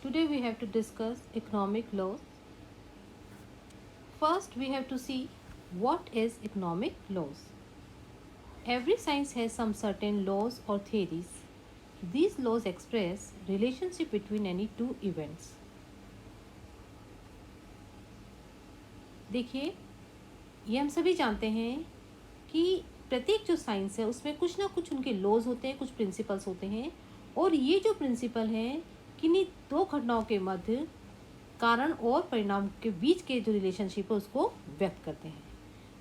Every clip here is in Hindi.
Today we have to discuss economic laws. First, we have to see what is economic laws. Every science has some certain laws or theories. These laws express relationship between any two events. देखिए, ये हम सभी जानते हैं कि प्रत्येक जो साइंस है उसमें कुछ ना कुछ उनके लॉज होते हैं, कुछ प्रिंसिपल्स होते हैं, और ये जो प्रिंसिपल हैं किन्हीं दो घटनाओं के मध्य कारण और परिणाम के बीच के जो रिलेशनशिप है उसको व्यक्त करते हैं.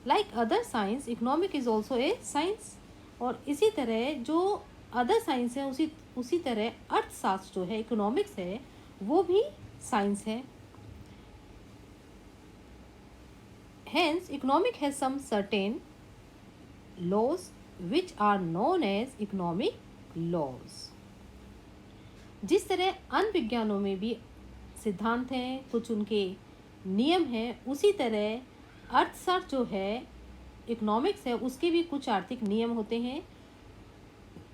Like other science, economic is also a science. और इसी तरह जो अदर साइंस है उसी तरह अर्थशास्त्र जो है, इकोनॉमिक्स है, वो भी साइंस है. Hence, economic has some certain laws which are known as economic laws. जिस तरह अन्य विज्ञानों में भी सिद्धांत हैं, कुछ उनके नियम हैं, उसी तरह अर्थशास्त्र जो है, इकोनॉमिक्स है, उसके भी कुछ आर्थिक नियम होते हैं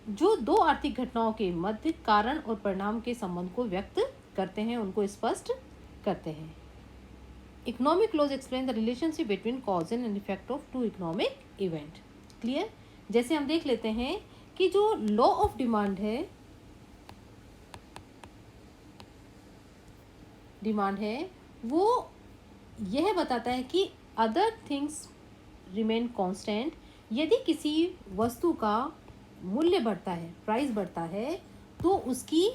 जो दो आर्थिक घटनाओं के मध्य कारण और परिणाम के संबंध को व्यक्त करते हैं, उनको स्पष्ट करते हैं. Economic laws explain the relationship between cause and effect of two economic event. Clear? जैसे हम देख लेते हैं कि जो लॉ ऑफ डिमांड है वो यह बताता है कि अदर थिंग्स रिमेन कांस्टेंट. यदि किसी वस्तु का मूल्य बढ़ता है, प्राइस बढ़ता है, तो उसकी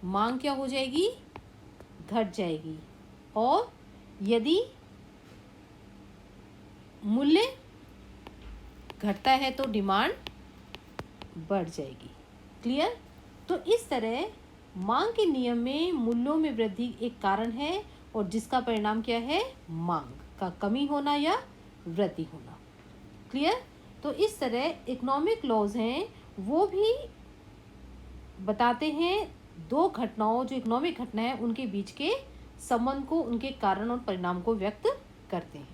मांग क्या हो जाएगी? घट जाएगी. और यदि मूल्य घटता है तो डिमांड बढ़ जाएगी. क्लियर? तो इस तरह मांग के नियम में मूल्यों में वृद्धि एक कारण है और जिसका परिणाम क्या है? मांग का कमी होना या वृद्धि होना. क्लियर? तो इस तरह इकोनॉमिक लॉज हैं वो भी बताते हैं दो घटनाओं, जो इकोनॉमिक घटना है उनके बीच के संबंध को, उनके कारण और परिणाम को व्यक्त करते हैं.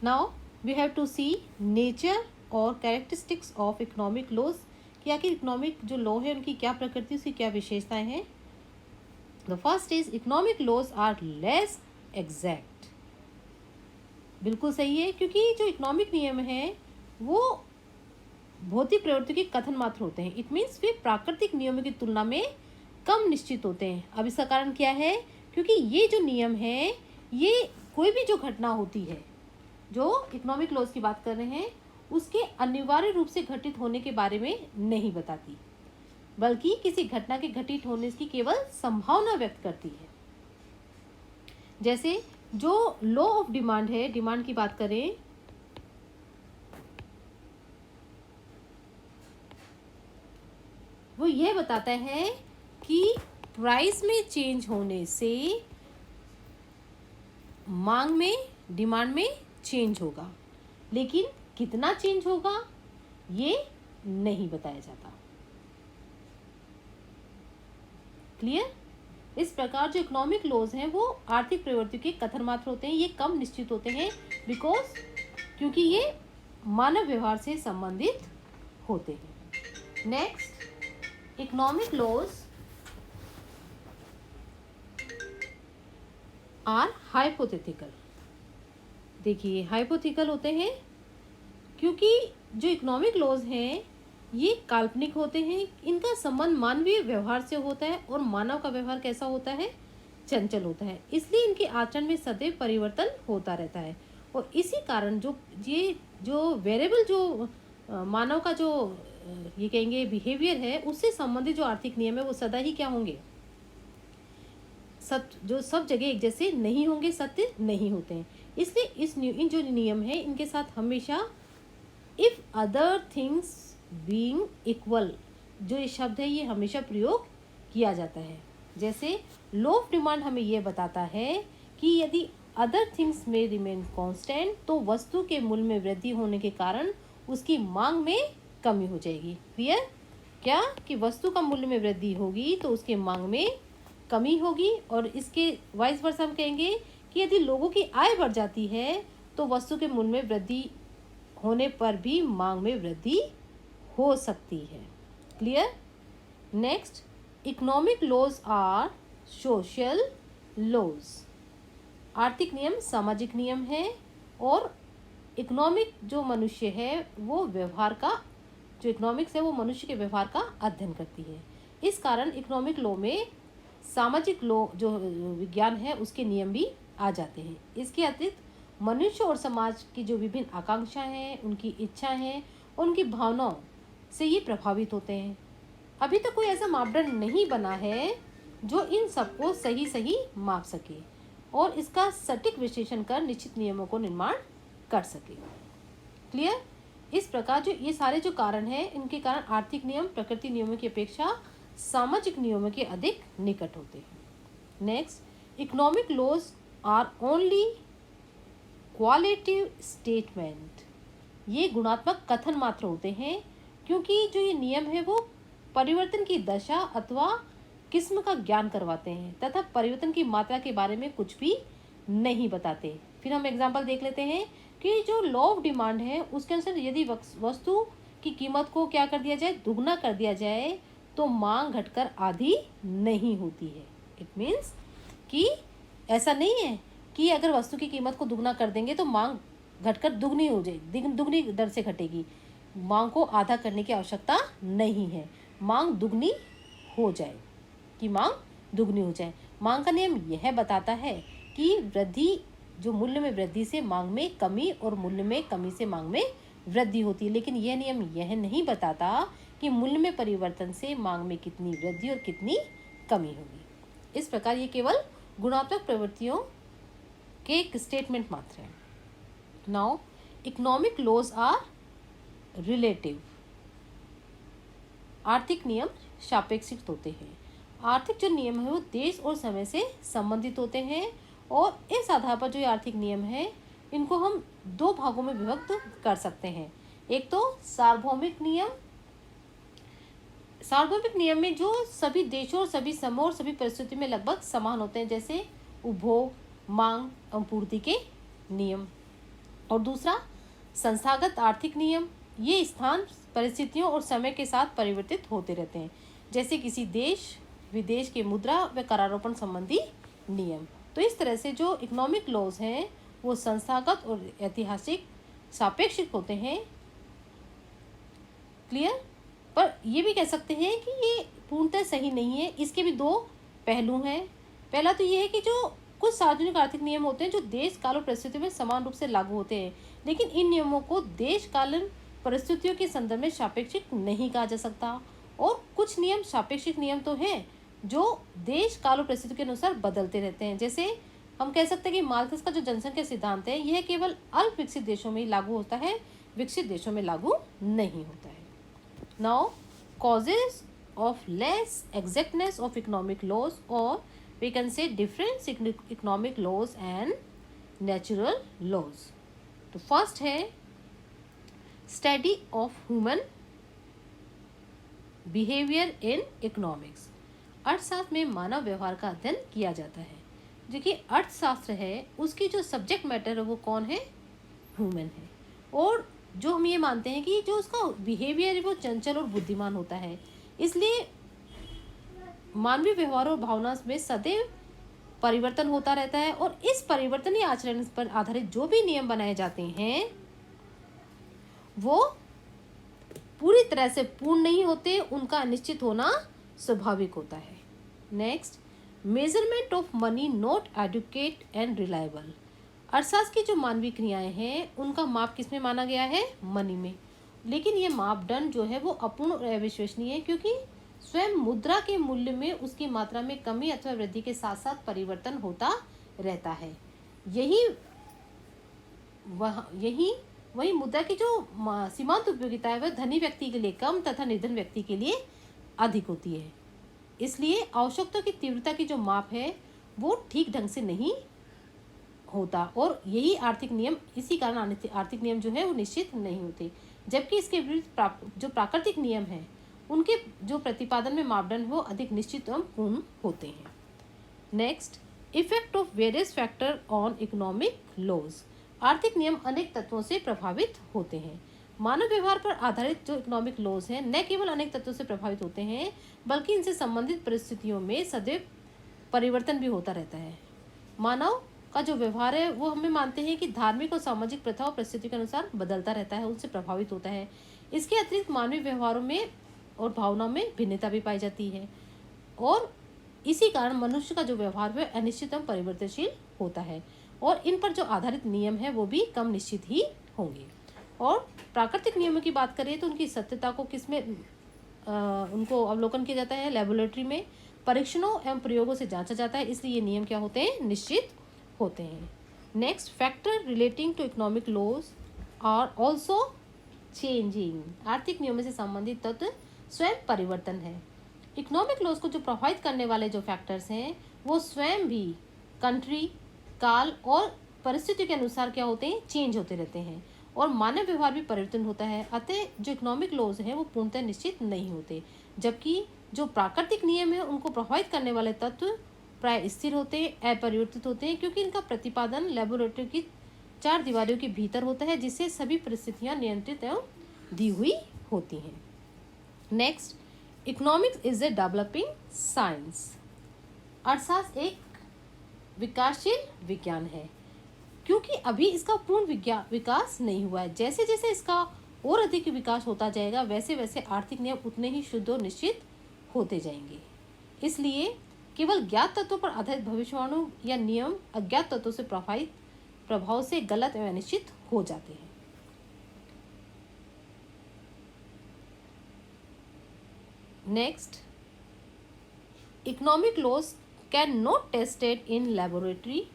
Now we have to see nature और कैरेक्टरिस्टिक्स ऑफ इकोनॉमिक लॉज, कि आखिर इकोनॉमिक जो लॉ है उनकी क्या प्रकृति, उसकी क्या विशेषताएं हैं. The first is economic laws are less exact. बिल्कुल सही है, क्योंकि जो इकोनॉमिक नियम है वो भौतिक प्रवृत्ति के कथन मात्र होते हैं. इट मीन्स वे प्राकृतिक नियमों की तुलना में कम निश्चित होते हैं. अब इसका कारण क्या है? क्योंकि ये जो नियम है, ये कोई भी जो घटना होती है, जो इकोनॉमिक लॉज की बात कर रहे हैं, उसके अनिवार्य रूप से घटित होने के बारे में नहीं बताती, बल्कि किसी घटना के घटित होने की केवल संभावना व्यक्त करती है. जैसे जो लॉ ऑफ डिमांड है, डिमांड की बात करें, वो यह बताता है कि प्राइस में चेंज होने से मांग में, डिमांड में चेंज होगा, लेकिन कितना चेंज होगा ये नहीं बताया जाता. क्लियर? इस प्रकार जो इकोनॉमिक लॉज हैं वो आर्थिक प्रवृत्तियों के कथन मात्र होते हैं. ये कम निश्चित होते हैं क्योंकि ये मानव व्यवहार से संबंधित होते हैं. Next, economic laws are hypothetical. देखिए, हाइपोथेटिकल होते हैं क्योंकि जो इकोनॉमिक लॉज हैं ये काल्पनिक होते हैं. इनका संबंध मानवीय व्यवहार से होता है और मानव का व्यवहार कैसा होता है? चंचल होता है. इसलिए इनके आचरण में सदैव परिवर्तन होता रहता है. और इसी कारण जो वेरिएबल, जो मानव का जो ये कहेंगे बिहेवियर है, उससे संबंधित जो आर्थिक नियम है वो सदा ही क्या होंगे? सब जगह एक जैसे नहीं होंगे, सत्य नहीं होते हैं. इसलिए इन जो नियम है इनके साथ हमेशा if other things being equal, जो ये शब्द है ये हमेशा प्रयोग किया जाता है. जैसे लॉ ऑफ डिमांड हमें ये बताता है कि यदि अदर थिंग्स में रिमेन कांस्टेंट, तो वस्तु के मूल्य में वृद्धि होने के कारण उसकी मांग में कमी हो जाएगी. क्लियर? क्या? कि वस्तु का मूल्य में वृद्धि होगी तो उसके मांग में कमी होगी. और इसके वाइस वर्सा हम कहेंगे कि यदि लोगों की आय बढ़ जाती है तो वस्तु के मूल्य में वृद्धि होने पर भी मांग में वृद्धि हो सकती है. Clear? Next, economic laws are social laws. आर्थिक नियम सामाजिक नियम है और इकोनॉमिक जो मनुष्य है वो व्यवहार का, जो इकोनॉमिक्स है वो मनुष्य के व्यवहार का अध्ययन करती है। इस कारण इकोनॉमिक लॉ में सामाजिक लॉ जो विज्ञान है उसके नियम भी आ जाते हैं। इसके अतिरिक्त मनुष्य और समाज की जो विभिन्न आकांक्षाएं हैं, उनकी इच्छाएं हैं, उनकी भावनाओं से ये प्रभावित होते हैं। अभी तक कोई ऐसा मापदंड नहीं बना है जो इन सबको सही सही माप सके और इसका सटीक विश्लेषण कर निश्चित नियमों को निर्माण कर सके। क्लियर? इस प्रकार जो ये सारे जो कारण हैं, इनके कारण आर्थिक नियम प्रकृति नियमों की अपेक्षा सामाजिक नियमों के अधिक निकट होते हैं। Next, economic laws are only qualitative statement. ये गुणात्मक कथन मात्र होते हैं क्योंकि जो ये नियम है वो परिवर्तन की दशा अथवा किस्म का ज्ञान करवाते हैं तथा परिवर्तन की मात्रा के बारे में कुछ भी नहीं बताते। फिर हम एग्जाम्पल देख लेते हैं कि जो लॉ ऑफ डिमांड है उसके अनुसार यदि वस्तु की कीमत को क्या कर दिया जाए, दुगना कर दिया जाए, तो मांग घटकर आधी नहीं होती है। इट मीन्स कि ऐसा नहीं है कि अगर वस्तु की कीमत को दुगना कर देंगे तो मांग घटकर दुगनी हो जाएगी, दुगनी दर से घटेगी। मांग को आधा करने की आवश्यकता नहीं है, मांग दुगनी हो जाए, कि मांग दुगनी हो जाए। मांग का नियम यह बताता है कि वृद्धि, जो मूल्य में वृद्धि से मांग में कमी और मूल्य में कमी से मांग में वृद्धि होती है, लेकिन यह नियम यह नहीं बताता कि मूल्य में परिवर्तन से मांग में कितनी वृद्धि और कितनी कमी होगी। इस प्रकार ये केवल गुणात्मक प्रवृत्तियों के एक स्टेटमेंट मात्र है। Now economic laws are relative. आर्थिक नियम सापेक्षिक होते हैं। आर्थिक जो नियम है वो देश और समय से संबंधित होते हैं और इस आधार पर जो ये आर्थिक नियम है इनको हम दो भागों में विभक्त कर सकते हैं। एक तो सार्वभौमिक नियम। सार्वभौमिक नियम में जो सभी देशों और सभी समय और सभी परिस्थितियों में लगभग समान होते हैं, जैसे उपभोग, मांग एवं पूर्ति के नियम। और दूसरा संस्थागत आर्थिक नियम। ये स्थान, परिस्थितियों और समय के साथ परिवर्तित होते रहते हैं, जैसे किसी देश विदेश के मुद्रा व करारोपण संबंधी नियम। तो इस तरह से जो इकोनॉमिक लॉज हैं वो संस्थागत और ऐतिहासिक सापेक्षिक होते हैं। क्लियर? पर ये भी कह सकते हैं कि ये पूर्णतः सही नहीं है, इसके भी दो पहलू हैं। पहला तो ये है कि जो कुछ सार्वजनिक आर्थिक नियम होते हैं जो देश काल और परिस्थितियों में समान रूप से लागू होते हैं, लेकिन इन नियमों को देश कालीन परिस्थितियों के संदर्भ में सापेक्षिक नहीं कहा जा सकता। और कुछ नियम सापेक्षिक नियम तो हैं जो देश काल और परिस्थितियों के अनुसार बदलते रहते हैं। जैसे हम कह सकते हैं कि मार्क्स का जो जनसंख्या सिद्धांत है यह केवल अल्प विकसित देशों में ही लागू होता है, विकसित देशों में लागू नहीं होता है। Now causes of less exactness of economic laws, और we can say difference in economic laws and natural laws. तो फर्स्ट है study of human behaviour in economics. अर्थशास्त्र में मानव व्यवहार का अध्ययन किया जाता है। जो कि अर्थशास्त्र है उसकी जो सब्जेक्ट मैटर है वो कौन है? ह्यूमन है। और जो हम ये मानते हैं कि जो उसका बिहेवियर है वो चंचल और बुद्धिमान होता है, इसलिए मानवीय व्यवहार और भावना में सदैव परिवर्तन होता रहता है। और इस परिवर्तनीय आचरण पर आधारित जो भी नियम बनाए जाते हैं वो पूरी तरह से पूर्ण नहीं होते, उनका अनिश्चित होना स्वाभाविक होता है। Next, measurement of money not adequate and reliable. अर्थशास्त्र की जो मानवीय क्रियाएं हैं उनका माप किसमें माना गया है? मनी में। लेकिन ये मापदंड जो है वो अपूर्ण और अविश्वसनीय है, क्योंकि स्वयं मुद्रा के मूल्य में उसकी मात्रा में कमी अथवा वृद्धि के साथ साथ परिवर्तन होता रहता है। वही मुद्रा की जो सीमांत उपयोगिता है वह धनी व्यक्ति के लिए कम तथा निर्धन व्यक्ति के लिए अधिक होती है। इसलिए आवश्यकता की तीव्रता की जो माप है वो ठीक ढंग से नहीं होता, और यही आर्थिक नियम, इसी कारण आर्थिक नियम जो है वो निश्चित नहीं होते। जबकि इसके विपरीत जो प्राकृतिक नियम है उनके जो प्रतिपादन में मापदंड वो अधिक निश्चित एवं पूर्ण होते हैं। Next, effect of various factor on economic laws. आर्थिक नियम अनेक तत्वों से प्रभावित होते हैं। मानव व्यवहार पर आधारित जो इकोनॉमिक लॉज हैं न केवल अनेक तत्वों से प्रभावित होते हैं बल्कि इनसे संबंधित परिस्थितियों में सदैव परिवर्तन भी होता रहता है। मानव का जो व्यवहार है वो हमें मानते हैं कि धार्मिक और सामाजिक प्रथा और परिस्थिति के अनुसार बदलता रहता है, उनसे प्रभावित होता है। इसके अतिरिक्त मानवीय व्यवहारों में और भावनाओं में भिन्नता भी पाई जाती है और इसी कारण मनुष्य का जो व्यवहार है अनिश्चित एवं परिवर्तनशील होता है और इन पर जो आधारित नियम है वो भी कम निश्चित ही होंगे। और प्राकृतिक नियमों की बात करें तो उनकी सत्यता को किसमें उनको अवलोकन किया जाता है, लेबोरेटरी में परीक्षणों एवं प्रयोगों से जांचा जाता है, इसलिए ये नियम क्या होते हैं, निश्चित होते हैं। Next, factor relating to economic laws are also changing. आर्थिक नियमों से संबंधित तत्व स्वयं परिवर्तन है। इकोनॉमिक लॉज को जो प्रभावित करने वाले जो फैक्टर्स हैं वो स्वयं भी कंट्री, काल और परिस्थिति के अनुसार क्या होते हैं, चेंज होते रहते हैं और मानव व्यवहार भी परिवर्तन होता है। अतः जो इकोनॉमिक लॉज हैं वो पूर्णतः निश्चित नहीं होते, जबकि जो प्राकृतिक नियम है उनको प्रभावित करने वाले तत्व प्राय स्थिर होते हैं, अपरिवर्तित होते हैं, क्योंकि इनका प्रतिपादन लेबोरेटरी की चार दीवारों के भीतर होता है जिससे सभी परिस्थितियां नियंत्रित एवं दी हुई होती हैं। Next, economics is a developing science. अर्थशास्त्र एक विकासशील विज्ञान है क्योंकि अभी इसका पूर्ण विकास नहीं हुआ है। जैसे जैसे इसका और अधिक विकास होता जाएगा वैसे वैसे आर्थिक नियम उतने ही शुद्ध और निश्चित होते जाएंगे। इसलिए केवल ज्ञात तत्वों पर आधारित भविष्यवाणी या नियम अज्ञात तत्वों से प्रभाव से गलत एवं अनिश्चित हो जाते हैं। Next, economic laws can not tested in laboratory.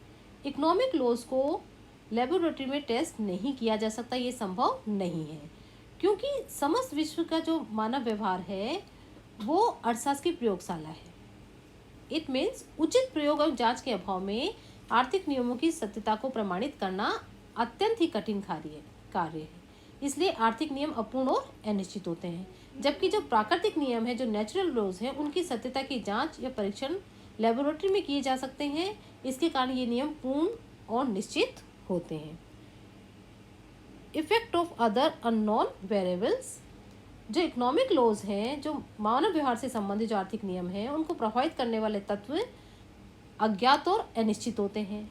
Economic laws को लेबोरेटरी में टेस्ट नहीं किया जा सकता, ये संभव नहीं है क्योंकि समस्त विश्व का जो मानव व्यवहार है वो अर्थशास्त्र की प्रयोगशाला है। इट मीन्स उचित प्रयोग और जांच के अभाव में आर्थिक नियमों की सत्यता को प्रमाणित करना अत्यंत ही कठिन कार्य है। इसलिए आर्थिक नियम अपूर्ण और अनिश्चित होते हैं, जबकि जो प्राकृतिक नियम है, जो नेचुरल लॉज है, उनकी सत्यता की जांच या परीक्षण लेबोरेटरी में किए जा सकते हैं। इसके कारण ये नियम पूर्ण और निश्चित होते हैं। Effect of other unknown variables. जो इकोनॉमिक लॉज हैं, जो मानव व्यवहार से संबंधित जो आर्थिक नियम हैं, उनको प्रभावित करने वाले तत्व अज्ञात और अनिश्चित होते हैं।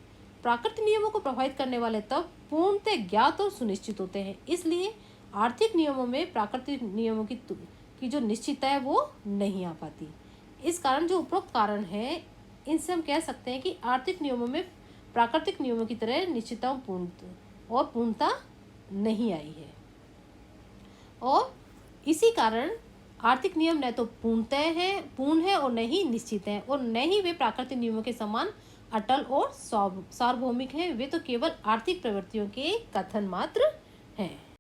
प्राकृतिक नियमों को प्रभावित करने वाले तत्व पूर्णतः ज्ञात और सुनिश्चित होते हैं। इसलिए आर्थिक नियमों में प्राकृतिक नियमों की जो निश्चितता है वो नहीं आ पाती। इस कारण जो उपरोक्त कारण है, इनसे हम कह सकते हैं कि आर्थिक नियमों में प्राकृतिक नियमों की तरह निश्चितता और पूर्णता नहीं आई है और इसी कारण आर्थिक नियम न तो पूर्ण है और न ही निश्चित है और न ही वे प्राकृतिक नियमों के समान अटल और सार्वभौमिक हैं। वे तो केवल आर्थिक प्रवृत्तियों के कथन मात्र हैं।